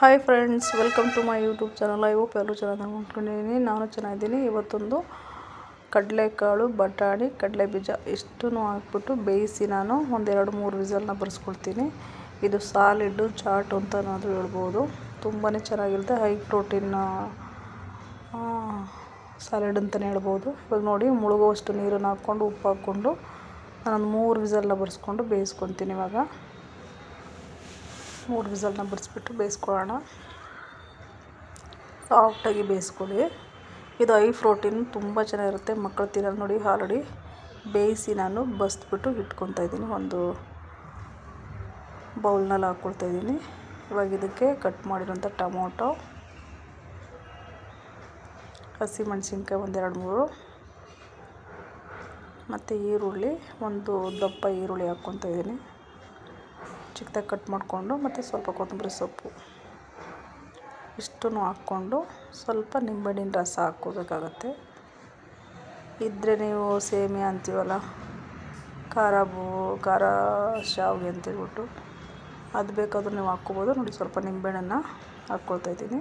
Hi friends, welcome to my YouTube channel. I hope ಎಲ್ಲರೂ ಚೆನ್ನಾಗಿ ನೋಡ್ಕೊಂಡಿದ್ದೀನಿ. ನಾನು ಚೆನ್ನಾಗಿದ್ದೀನಿ. ಇವತ್ತೊಂದು ಕಡಲೆಕಾಳು, ಬಟಾಣಿ, ಕಡಲೆ ಬೀಜ ಇಷ್ಟನ್ನು ಹಾಕ್ಬಿಟ್ಟು ಬೇಯಿಸಿ ನಾನು ಒಂದೆರಡು ಮೂರು ವಿಸಲ್ನ ಬರೆಸ್ಕೊಳ್ತೀನಿ. ಇದು ಸಾಲಿಡ್ಡು ಚಾಟ್ ಅಂತನಾದರೂ ಹೇಳ್ಬೋದು. ತುಂಬಾ ಚೆನ್ನಾಗಿರುತ್ತೆ. ಹೈ ಪ್ರೋಟೀನ್ ಸಾಲಿಡ್ ಅಂತಲೇ ಹೇಳ್ಬೋದು. ಇವಾಗ ನೋಡಿ, ಮುಳುಗುವಷ್ಟು ನೀರನ್ನು ಹಾಕ್ಕೊಂಡು ಉಪ್ಪು ಹಾಕ್ಕೊಂಡು ನಾನು 3 ವಿಸಲ್ನ ಬರೆಸ್ಕೊಂಡು ಬೇಯಿಸ್ಕೊತೀನಿ. ಇವಾಗ 3 ವಿಸಲ್ನ ಬರೆಸ್ಬಿಟ್ಟು ಬೇಯಿಸ್ಕೊಳ್ಳೋಣ. ಸಾಫ್ಟಾಗಿ ಬೇಯಿಸ್ಕೊಳ್ಳಿ. ಇದು ಹೈ ಪ್ರೋಟೀನ್, ತುಂಬ ಚೆನ್ನಾಗಿರುತ್ತೆ. ಮಕ್ಕಳು ತಿನ್ನೋದು ನೋಡಿ. ಆಲ್ರೆಡಿ ಬೇಯಿಸಿ ನಾನು ಬಸ್ಬಿಟ್ಟು ಇಟ್ಕೊತಾ ಇದ್ದೀನಿ. ಒಂದು ಬೌಲ್ನಲ್ಲಿ ಹಾಕ್ಕೊಳ್ತಾ ಇದ್ದೀನಿ. ಇವಾಗ ಇದಕ್ಕೆ ಕಟ್ ಮಾಡಿರೋಂಥ ಟೊಮೊಟೊ, ಹಸಿಮೆಣಸಿನ್ಕಾಯಿ ಒಂದು 2-3 ಮತ್ತು ಈರುಳ್ಳಿ, ಒಂದು ದಪ್ಪ ಈರುಳ್ಳಿ ಹಾಕ್ಕೊತಾ ಇದ್ದೀನಿ ಚಿಕ್ಕದಾಗಿ ಕಟ್ ಮಾಡಿಕೊಂಡು, ಮತ್ತು ಸ್ವಲ್ಪ ಕೊತ್ತಂಬರಿ ಸೊಪ್ಪು ಇಷ್ಟನ್ನು ಹಾಕ್ಕೊಂಡು ಸ್ವಲ್ಪ ನಿಂಬೆಹಣ್ಣಿನ ರಸ ಹಾಕ್ಕೋಬೇಕಾಗತ್ತೆ. ಇದ್ದರೆ ನೀವು ಸೇಮಿಯಾ ಅಂತೀವಲ್ಲ, ಖಾರ ಶಾವಿಗೆ ಅಂತೇಳ್ಬಿಟ್ಟು ಅದು ಬೇಕಾದರೂ ನೀವು ಹಾಕ್ಕೋಬೋದು. ನೋಡಿ, ಸ್ವಲ್ಪ ನಿಂಬೆಹಣ್ಣನ್ನು ಹಾಕ್ಕೊಳ್ತಾ ಇದ್ದೀನಿ.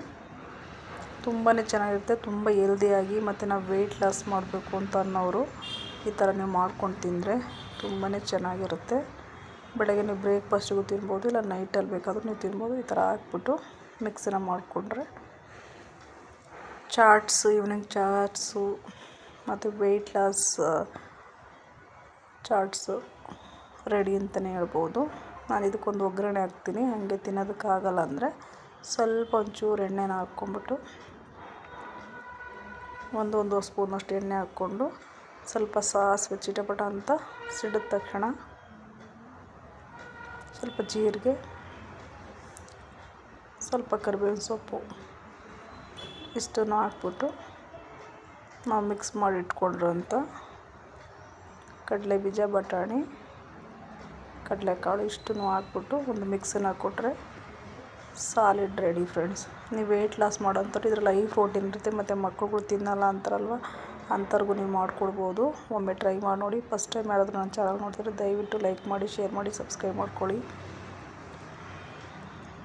ತುಂಬಾ ಚೆನ್ನಾಗಿರುತ್ತೆ. ತುಂಬ ಹೆಲ್ದಿಯಾಗಿ, ಮತ್ತು ನಾವು ವೆಯ್ಟ್ ಲಾಸ್ ಮಾಡಬೇಕು ಅಂತ ಅನ್ನೋರು ಈ ಥರ ನೀವು ಮಾಡ್ಕೊಂಡು ತಿಂದರೆ ತುಂಬಾ ಚೆನ್ನಾಗಿರುತ್ತೆ. ಬೆಳಗ್ಗೆ ನೀವು ಬ್ರೇಕ್ಫಾಸ್ಟಿಗೂ ತಿನ್ಬೋದು, ಇಲ್ಲ ನೈಟಲ್ಲಿ ಬೇಕಾದರೂ ನೀವು ತಿನ್ಬೋದು. ಈ ಥರ ಹಾಕ್ಬಿಟ್ಟು ಮಿಕ್ಸನ್ನ ಮಾಡಿಕೊಂಡ್ರೆ ಚಾಟ್ಸು, ಈವ್ನಿಂಗ್ ಚಾಟ್ಸು ಮತ್ತು ವೆಯ್ಟ್ ಲಾಸ್ ಚಾಟ್ಸು ರೆಡಿ ಅಂತಲೇ ಹೇಳ್ಬೋದು. ನಾನು ಇದಕ್ಕೊಂದು ಒಗ್ಗರಣೆ ಹಾಕ್ತೀನಿ. ಹಾಗೆ ತಿನ್ನೋದಕ್ಕಾಗಲ್ಲ ಅಂದರೆ ಸ್ವಲ್ಪ ಒಂಚೂರು ಎಣ್ಣೆನ ಹಾಕ್ಕೊಂಬಿಟ್ಟು ಒಂದೂವರೆ ಸ್ಪೂನಷ್ಟು ಎಣ್ಣೆ ಹಾಕ್ಕೊಂಡು ಸ್ವಲ್ಪ ಸಾಸಿವೆ ಚಿಟಪಟ ಅಂತ ಸಿಡಿದ ತಕ್ಷಣ ಸ್ವಲ್ಪ ಜೀರಿಗೆ, ಸ್ವಲ್ಪ ಕರಿಬೇವಿನ ಸೊಪ್ಪು ಇಷ್ಟನ್ನು ಹಾಕ್ಬಿಟ್ಟು ನಾವು ಮಿಕ್ಸ್ ಮಾಡಿ ಇಟ್ಕೊಂಡಿರೋಂಥ ಕಡಲೆ ಬೀಜ, ಬಟಾಣಿ, ಕಡಲೆಕಾಳು ಇಷ್ಟನ್ನು ಹಾಕ್ಬಿಟ್ಟು ಒಂದು ಮಿಕ್ಸನ್ನು ಹಾಕ್ಕೊಟ್ರೆ ಸಾಲಿಡ್ ರೆಡಿ ಫ್ರೆಂಡ್ಸ್. ನೀವು ವೆಯ್ಟ್ ಲಾಸ್ ಮಾಡೋಂಥವ್ರು ಇದರಲ್ಲಿ ಹೈ ಪ್ರೋಟೀನ್ ಇರುತ್ತೆ. ಮತ್ತು ಮಕ್ಕಳುಗಳು ತಿನ್ನಲ್ಲ ಅಂತಾರಲ್ವ, ಅಂಥವ್ರಿಗೂ ನೀವು ಮಾಡ್ಕೊಡ್ಬೋದು. ಒಮ್ಮೆ ಟ್ರೈ ಮಾಡಿ ನೋಡಿ. ಫಸ್ಟ್ ಟೈಮ್ ಯಾರಾದರೂ ನನ್ನ ಚಾನಲ್ ನೋಡ್ತಿದ್ರೆ ದಯವಿಟ್ಟು ಲೈಕ್ ಮಾಡಿ, ಶೇರ್ ಮಾಡಿ, ಸಬ್ಸ್ಕ್ರೈಬ್ ಮಾಡ್ಕೊಳ್ಳಿ.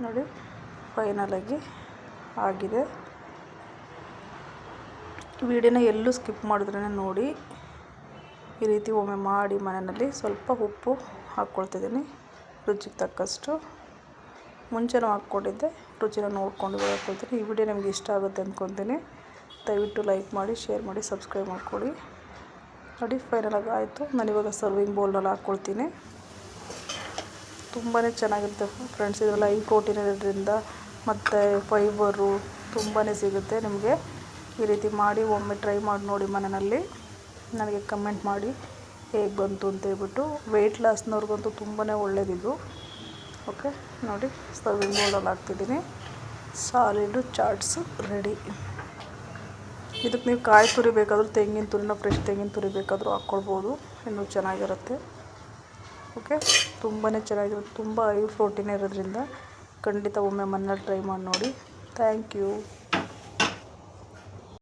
ನೋಡಿ, ಫೈನಲಾಗಿ ಆಗಿದೆ. ವಿಡಿಯೋನ ಎಲ್ಲೂ ಸ್ಕಿಪ್ ಮಾಡಿದ್ರೇ ನೋಡಿ. ಈ ರೀತಿ ಒಮ್ಮೆ ಮಾಡಿ ಮನೆಯಲ್ಲಿ ಸ್ವಲ್ಪ ಉಪ್ಪು ಹಾಕ್ಕೊಳ್ತಿದ್ದೀನಿ, ರುಚಿಗೆ ತಕ್ಕಷ್ಟು. ಮುಂಚೆನೂ ಹಾಕ್ಕೊಂಡಿದ್ದೆ, ರುಚಿನ ನೋಡಿಕೊಂಡು ಹಾಕ್ಕೊಳ್ತೀನಿ. ಈ ವಿಡಿಯೋ ನಿಮಗೆ ಇಷ್ಟ ಆಗುತ್ತೆ ಅಂದ್ಕೊತೀನಿ. ದಯವಿಟ್ಟು ಲೈಕ್ ಮಾಡಿ, ಶೇರ್ ಮಾಡಿ, ಸಬ್ಸ್ಕ್ರೈಬ್ ಮಾಡ್ಕೊಳ್ಳಿ. ನೋಡಿ, ಫೈನಲಾಗಿ ಆಯಿತು. ನಾನಿವಾಗ ಸರ್ವಿಂಗ್ ಬೌಲ್ನಲ್ಲಿ ಹಾಕ್ಕೊಳ್ತೀನಿ. ತುಂಬಾ ಚೆನ್ನಾಗಿರುತ್ತೆ ಫ್ರೆಂಡ್ಸ್. ಇದರಲ್ಲಿ ಹೈ ಪ್ರೋಟೀನ್ ಇರೋದ್ರಿಂದ ಮತ್ತು ಫೈಬರು ತುಂಬಾ ಸಿಗುತ್ತೆ ನಿಮಗೆ. ಈ ರೀತಿ ಮಾಡಿ ಒಮ್ಮೆ ಟ್ರೈ ಮಾಡಿ ನೋಡಿ ಮನೆಯಲ್ಲಿ. ನನಗೆ ಕಮೆಂಟ್ ಮಾಡಿ ಹೇಗೆ ಬಂತು ಅಂತೇಳ್ಬಿಟ್ಟು. ವೆಯ್ಟ್ ಲಾಸ್ನವ್ರಿಗಂತೂ ತುಂಬಾ ಒಳ್ಳೆಯದಿದು. ಓಕೆ, ನೋಡಿ, ಸರ್ವಿಂಗ್ ಬೌಲಲ್ಲಿ ಹಾಕ್ತಿದ್ದೀನಿ. Solid chaats ready. ಇದಕ್ಕೆ ನೀವು ಕಾಯಿ ತುರಿ ಬೇಕಾದರೂ, ತೆಂಗಿನ ತುರಿನ, ಫ್ರೆಶ್ ತೆಂಗಿನ ತುರಿ ಬೇಕಾದರೂ ಹಾಕ್ಕೊಳ್ಬೋದು. ಇನ್ನೂ ಚೆನ್ನಾಗಿರುತ್ತೆ. ಓಕೆ, ತುಂಬಾ ಚೆನ್ನಾಗಿರುತ್ತೆ. ತುಂಬ ಹೈ ಪ್ರೋಟೀನ್ ಇರೋದ್ರಿಂದ ಖಂಡಿತ ಒಮ್ಮೆ ಮನೇಲಿ ಟ್ರೈ ಮಾಡಿ ನೋಡಿ. Thank you.